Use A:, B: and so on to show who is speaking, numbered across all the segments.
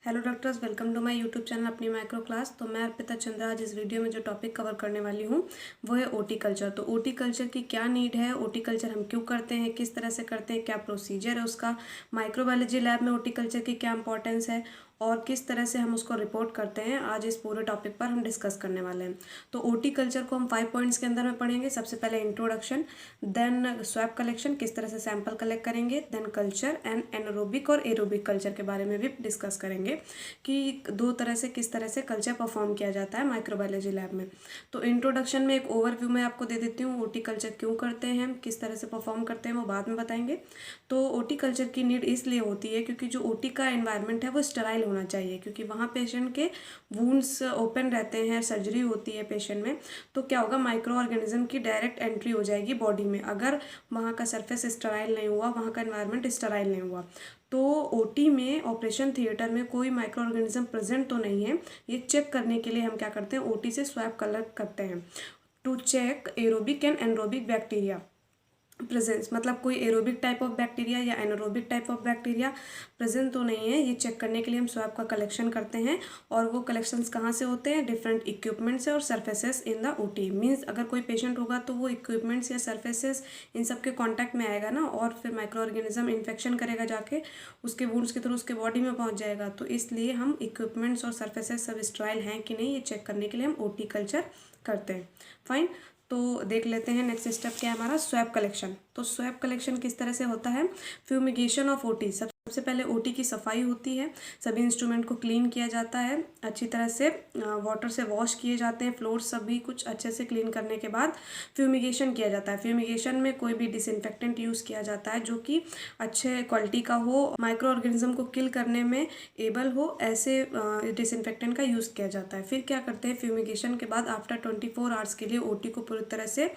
A: Hello doctors, welcome to my YouTube channel अपनी micro class. तो मैं अर्पिता चंद्रा आज इस वीडियो में जो टॉपिक कवर करने वाली हूँ वो है ओटी कल्चर। तो ओटी कल्चर की क्या नीड है, ओटी कल्चर हम क्यों करते हैं, किस तरह से करते हैं, क्या प्रोसीजर है उसका, माइक्रोबायोलॉजी लैब में ओटी कल्चर की क्या इंपॉर्टेंस है और किस तरह से हम उसको रिपोर्ट करते हैं, आज इस पूरे टॉपिक पर हम डिस्कस करने वाले हैं। तो ओटी कल्चर को हम 5 पॉइंट्स के अंदर में पढ़ेंगे। सबसे पहले इंट्रोडक्शन, देन स्वैब कलेक्शन, किस तरह से सैंपल कलेक्ट करेंगे, देन कल्चर एंड एनारोबिक और एरोबिक कल्चर के बारे में भी डिस्कस करेंगे कि दो तरह से किस तरह से कल्चर परफॉर्म किया जाता है माइक्रोबायोलॉजी लैब में। तो इंट्रोडक्शन में एक ओवरव्यू मैं आपको दे देती हूँ, ओटी कल्चर क्यों करते हैं, किस तरह से परफॉर्म करते हैं वो बाद में बताएंगे। तो ओटी कल्चर की नीड इसलिए होती है क्योंकि जो ओटी का एनवायरनमेंट है वो स्टेराइल होना चाहिए, क्योंकि वहाँ पेशेंट के वुंड्स ओपन रहते हैं, सर्जरी होती है पेशेंट में। तो क्या होगा, माइक्रो ऑर्गेनिज्म की डायरेक्ट एंट्री हो जाएगी बॉडी में अगर वहाँ का सरफेस स्टेराइल नहीं हुआ, वहाँ का एनवायरनमेंट स्टेराइल नहीं हुआ। तो ओटी में, ऑपरेशन थिएटर में कोई माइक्रो ऑर्गेनिज्म प्रेजेंट तो नहीं है, ये चेक करने के लिए हम क्या करते हैं, ओटी से स्वैब कलेक्ट करते हैं to check aerobic and anaerobic bacteria presence. मतलब कोई एरोबिक टाइप ऑफ बैक्टीरिया या anaerobic type of bacteria present तो नहीं है, ये चेक करने के लिए हम स्वैब का कलेक्शन करते हैं। और वो कलेक्शंस कहाँ से होते हैं, डिफरेंट इक्विपमेंट से और surfaces in the OT. Means अगर कोई पेशेंट होगा तो वो इक्विपमेंट्स या सर्फेसेस इन सब के कॉन्टैक्ट में आएगा ना, और फिर माइक्रो ऑर्गेनिज्म इन्फेक्शन करेगा, जाके उसके वुंड्स के थ्रू उसके बॉडी में पहुँच जाएगा। तो इसलिए हम इक्विपमेंट्स और सर्फेसेस सब स्टेराइल हैं कि नहीं, ये चेक करने के लिए हम ओटी कल्चर करते हैं। फाइन, तो देख लेते हैं नेक्स्ट स्टेप क्या है हमारा, स्वैब कलेक्शन। तो स्वैब कलेक्शन किस तरह से होता है, फ्यूमिगेशन ऑफ ओटी। सबसे पहले ओटी की सफाई होती है, सभी इंस्ट्रूमेंट को क्लीन किया जाता है अच्छी तरह से, वाटर से वॉश किए जाते हैं फ्लोर, सभी कुछ अच्छे से क्लीन करने के बाद फ्यूमिगेशन किया जाता है। फ्यूमिगेशन में कोई भी डिसइंफेक्टेंट यूज़ किया जाता है जो कि अच्छे क्वालिटी का हो, माइक्रो ऑर्गेनिज्म को किल करने में एबल हो, ऐसे डिसइंफेक्टेंट का यूज़ किया जाता है। फिर क्या करते हैं, फ्यूमिगेशन के बाद आफ्टर 24 आवर्स के लिए ओटी को पूरी तरह से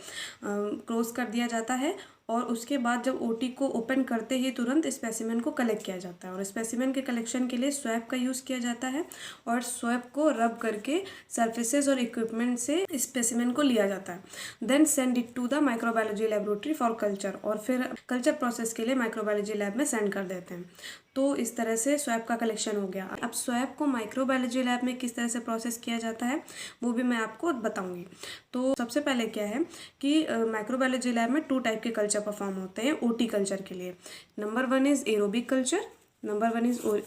A: क्लोज कर दिया जाता है। और उसके बाद जब ओटी को ओपन करते ही तुरंत स्पेसिमेन को कलेक्ट किया जाता है, और स्पेसिमेन के कलेक्शन के लिए स्वैब का यूज़ किया जाता है, और स्वैब को रब करके सर्फेसेस और इक्विपमेंट से स्पेसिमेन को लिया जाता है। Then send it to the microbiology laboratory for culture, और फिर कल्चर प्रोसेस के लिए माइक्रोबायोलॉजी लैब में सेंड कर देते हैं। तो इस तरह से स्वैब का कलेक्शन हो गया। अब स्वैब को माइक्रोबायोलॉजी लैब में किस तरह से प्रोसेस किया जाता है वो भी मैं आपको बताऊंगी। तो सबसे पहले क्या है कि माइक्रोबायोलॉजी लैब में 2 टाइप के कल्चर परफॉर्म होते हैं ओटी कल्चर के लिए। Number 1 is aerobic culture,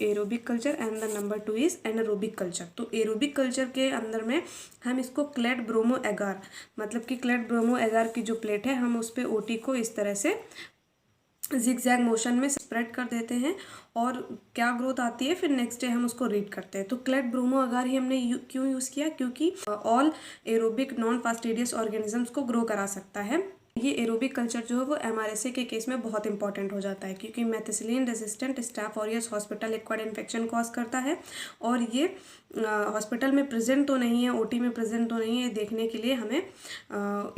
A: aerobic culture and the number 2 is anaerobic culture. तो एरोबिक कल्चर के अंदर में हम इसको क्लेड ब्रोमो एगार, मतलब कि क्लेड ब्रोमो एगार की जो प्लेट है, हम उस पर ओटी को इस तरह से जिगजैग मोशन में स्प्रेड कर देते हैं, और क्या ग्रोथ आती है फिर नेक्स्ट डे हम उसको रीड करते हैं। तो क्लेड ब्रोमो अगार ही हमने क्यों यूज़ किया, क्योंकि all aerobic non fastidious organisms को ग्रो करा सकता है। ये एरोबिक कल्चर जो है वो एमआरएसए के केस में बहुत इंपॉर्टेंट हो जाता है, क्योंकि methicillin resistant staff aureus hospital acquired infection cause करता है, और ये हॉस्पिटल में प्रेजेंट तो नहीं है, ओटी में प्रेजेंट तो नहीं है, देखने के लिए हमें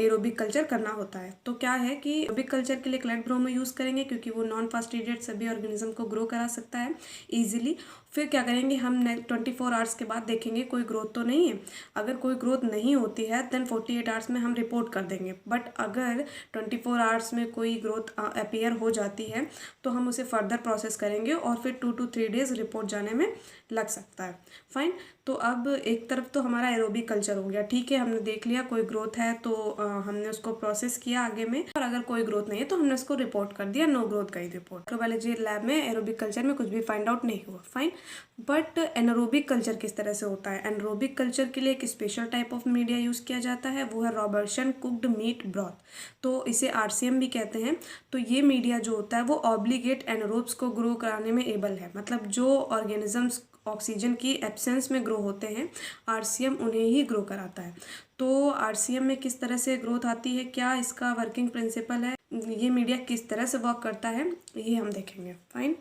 A: एरोबिक कल्चर करना होता है। तो क्या है कि एरोबिक कल्चर के लिए क्लेड ब्रोमो यूज़ करेंगे, क्योंकि वो नॉन फास्टिडियस सभी ऑर्गेनिज्म को ग्रो करा सकता है ईजिली। फिर क्या करेंगे, हम 24 आवर्स के बाद देखेंगे कोई ग्रोथ तो नहीं है। अगर कोई ग्रोथ नहीं होती है देन 48 आवर्स में हम रिपोर्ट कर देंगे। बट अगर 24 आवर्स में कोई ग्रोथ अपीयर हो जाती है तो हम उसे फर्दर प्रोसेस करेंगे, और फिर 2 to 3 डेज रिपोर्ट जाने में लग सकता है। फाइन, तो अब एक तरफ तो हमारा एरोबिक कल्चर हो गया, ठीक है, हमने देख लिया कोई ग्रोथ है तो हमने उसको प्रोसेस किया आगे में, और अगर कोई ग्रोथ नहीं है तो हमने उसको रिपोर्ट कर दिया, नो ग्रोथ गई रिपोर्ट। माइक्रोबायोलॉजी लैब में एरोबिक कल्चर में कुछ भी फाइंड आउट नहीं हुआ। फाइन, बट एनारोबिक कल्चर किस तरह से होता है, एनारोबिक कल्चर के लिए एक special type of media use किया जाता है, वो है रॉबर्टसन कुक्ड मीट ब्रॉथ। तो इसे आरसीएम भी कहते हैं। तो ये मीडिया जो होता है वो ऑब्लिगेट एनारोब्स को ग्रो कराने में एबल है, मतलब जो ऑर्गेनिजम्स ऑक्सीजन की एब्सेंस में ग्रो होते हैं, आरसीएम उन्हें ही ग्रो कराता है। तो आरसीएम में किस तरह से ग्रोथ आती है, क्या इसका वर्किंग प्रिंसिपल है, ये मीडिया किस तरह से वर्क करता है, ये हम देखेंगे। फाइन,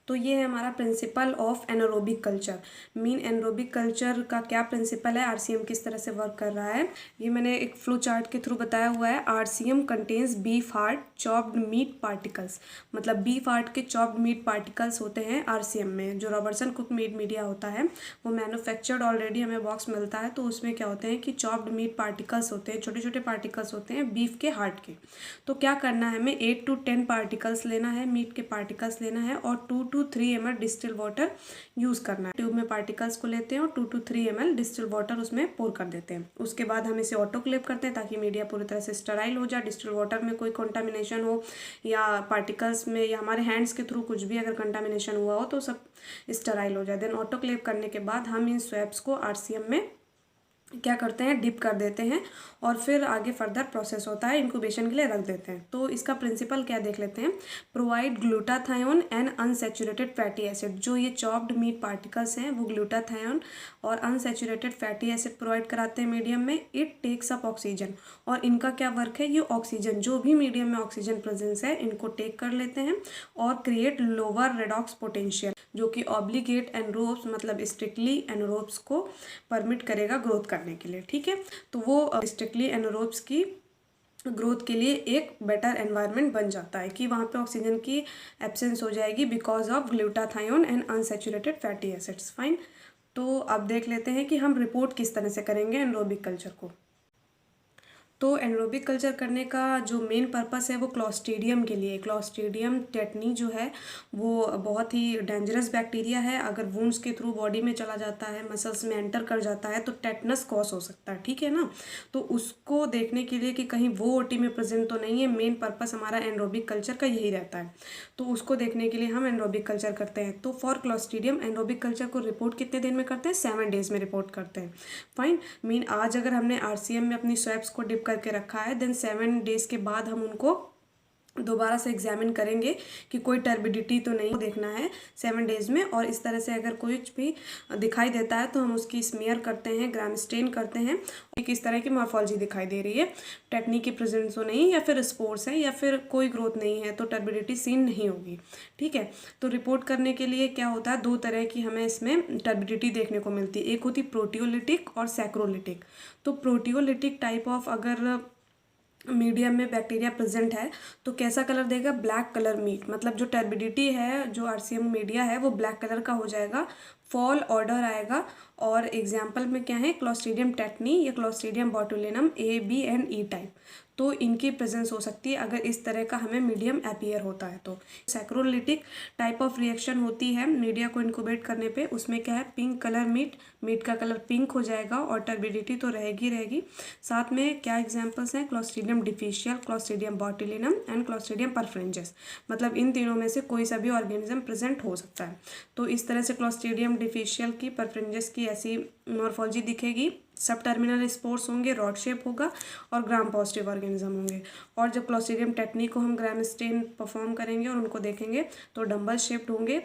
A: तो ये है हमारा principle of anaerobic culture. Mean anaerobic culture का क्या प्रिंसिपल है, आरसीएम किस तरह से वर्क कर रहा है, ये मैंने एक फ्लो चार्ट के थ्रू बताया हुआ है। RCM contains beef heart chopped meat particles, मतलब बीफ हार्ट के चॉप्ड मीट पार्टिकल्स होते हैं आरसीएम में। जो रॉबर्टसन कुक मीट मीडिया होता है वो मैन्युफैक्चर्ड ऑलरेडी हमें बॉक्स मिलता है, तो उसमें क्या होते हैं कि चॉप्ड मीट पार्टिकल्स होते हैं, छोटे छोटे पार्टिकल्स होते हैं बीफ के हार्ट के। तो क्या करना है, हमें 8 to 10 पार्टिकल्स लेना है, मीट के पार्टिकल्स लेना है, और 2 to to 3 ml distil water use करना है। ट्यूब में पार्टिकल्स को लेते हैं और 2 to 3 ml डिस्टिल वाटर उसमें पोर कर देते हैं। उसके बाद हम इसे ऑटोक्लेव करते हैं ताकि मीडिया पूरी तरह से स्टराइल हो जाए, डिस्टिल वाटर में कोई कंटामिनेशन हो या पार्टिकल्स में या हमारे हैंड्स के थ्रू कुछ भी अगर कंटामिनेशन हुआ हो तो सब स्टराइल हो जाए। देन ऑटोक्लेव करने के बाद हम इन स्वैप्स को RCM में क्या करते हैं, डिप कर देते हैं और फिर आगे फर्दर प्रोसेस होता है, इंक्यूबेशन के लिए रख देते हैं। तो इसका प्रिंसिपल क्या देख लेते हैं। Provide glutathione and unsaturated fatty acid. जो ये चॉप्ड मीट पार्टिकल्स हैं वो ग्लूटाथायोन और अनसैचुरेटेड फैटी एसिड प्रोवाइड कराते हैं मीडियम में। इट टेक्स अप ऑक्सीजन, और इनका क्या वर्क है, ये ऑक्सीजन, जो भी मीडियम में ऑक्सीजन प्रेजेंस है इनको टेक कर लेते हैं और क्रिएट लोअर रेडॉक्स पोटेंशियल, जो कि ऑब्लिगेट एनरोब्स मतलब स्ट्रिक्टली एनरोब्स को परमिट करेगा ग्रोथ करने के लिए। ठीक है, तो वो स्ट्रिक्टली एनरोब्स की ग्रोथ के लिए एक बेटर एनवायरनमेंट बन जाता है कि वहाँ पे ऑक्सीजन की एब्सेंस हो जाएगी because of glutathione and unsaturated fatty acids. Fine, तो अब देख लेते हैं कि हम रिपोर्ट किस तरह से करेंगे एनरोबिक कल्चर को। तो एनरोबिक कल्चर करने का जो मेन पर्पस है वो क्लॉस्ट्रीडियम के लिए। क्लॉस्ट्रीडियम टेटनी जो है वो बहुत ही डेंजरस बैक्टीरिया है। अगर वुंड्स के थ्रू बॉडी में चला जाता है, मसल्स में एंटर कर जाता है तो टेटनस कॉज हो सकता है। ठीक है ना, तो उसको देखने के लिए कि कहीं वो ओटी में प्रेजेंट तो नहीं है, मेन पर्पस हमारा एनरोबिक कल्चर का यही रहता है। तो उसको देखने के लिए हम एनरोबिक कल्चर करते हैं। तो फॉर क्लॉस्ट्रीडियम एनरोबिक कल्चर को रिपोर्ट कितने दिन में करते हैं, 7 डेज में रिपोर्ट करते हैं। फाइन, मीन आज अगर हमने RCM में अपनी स्वैप्स को डिप करके रखा है, देन 7 डेज के बाद हम उनको दोबारा से एग्जामिन करेंगे कि कोई टर्बिडिटी तो नहीं, देखना है 7 डेज में। और इस तरह से अगर कुछ भी दिखाई देता है तो हम उसकी स्मीयर करते हैं, ग्राम स्टेन करते हैं कि किस तरह की मॉर्फोलॉजी दिखाई दे रही है, टेटनी की प्रेजेंस हो नहीं, या फिर स्पोर्स है, या फिर कोई ग्रोथ नहीं है, तो टर्बिडिटी सीन नहीं होगी। ठीक है, तो रिपोर्ट करने के लिए क्या होता है, 2 तरह की हमें इसमें टर्बिडिटी देखने को मिलती है। एक होती प्रोटियोलिटिक और सैक्रोलिटिक। तो प्रोटियोलिटिक टाइप ऑफ अगर मीडियम में बैक्टीरिया प्रेजेंट है तो कैसा कलर देगा, ब्लैक कलर मीट, मतलब जो टर्बिडिटी है, जो RCM मीडिया है वो ब्लैक कलर का हो जाएगा, फॉल ऑर्डर आएगा। और एग्जाम्पल में क्या है, क्लॉस्ट्रीडियम टेटनी या Clostridium botulinum A, B and E type, तो इनकी प्रेजेंस हो सकती है अगर इस तरह का हमें मीडियम अपीयर होता है। तो सैक्रोलिटिक टाइप ऑफ रिएक्शन होती है मीडिया को इनक्यूबेट करने पे। उसमें क्या है, पिंक कलर मीट का कलर पिंक हो जाएगा और टर्बिडिटी तो रहेगी। साथ में क्या एग्जाम्पल्स हैं, Clostridium difficile, Clostridium botulinum and Clostridium perfringens, मतलब इन तीनों में से कोई सा भी ऑर्गेनिज्म प्रेजेंट हो सकता है। तो इस तरह से क्लॉस्ट्रीडियम डिफिशियल की, परफ्रेंजेस की ऐसी मॉर्फोलॉजी दिखेगी। सब टर्मिनल स्पोर्स होंगे, रॉड शेप होगा और ग्राम पॉजिटिव ऑर्गेनिज्म होंगे। और जब क्लॉस्ट्रीडियम टेटनी को हम ग्राम स्टेन परफॉर्म करेंगे और उनको देखेंगे तो डंबल शेप्ड होंगे,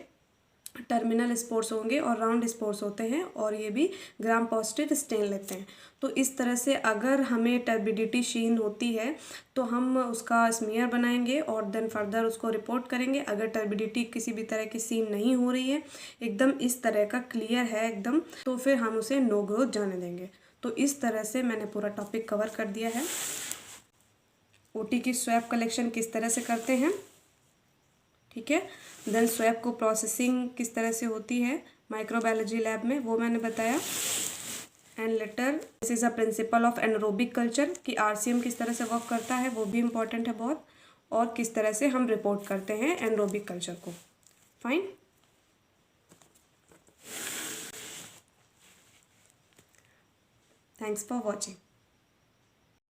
A: टर्मिनल स्पोर्स होंगे और राउंड स्पोर्स होते हैं, और ये भी ग्राम पॉजिटिव स्टेन लेते हैं। तो इस तरह से अगर हमें टर्बिडिटी शीन होती है तो हम उसका स्मीयर बनाएंगे और देन फर्दर उसको रिपोर्ट करेंगे। अगर टर्बिडिटी किसी भी तरह की सीन नहीं हो रही है, एकदम इस तरह का क्लियर है एकदम, तो फिर हम उसे नो ग्रोथ जाने देंगे। तो इस तरह से मैंने पूरा टॉपिक कवर कर दिया है। ओटी की स्वैप कलेक्शन किस तरह से करते हैं, ठीक है, देन स्वैप को प्रोसेसिंग किस तरह से होती है माइक्रोबायोलॉजी लैब में, वो मैंने बताया। And later this is a principle of anaerobic culture कि RCM किस तरह से वर्क करता है, वो भी इम्पॉर्टेंट है बहुत, और किस तरह से हम रिपोर्ट करते हैं एनरोबिक कल्चर को। Fine, thanks for watching.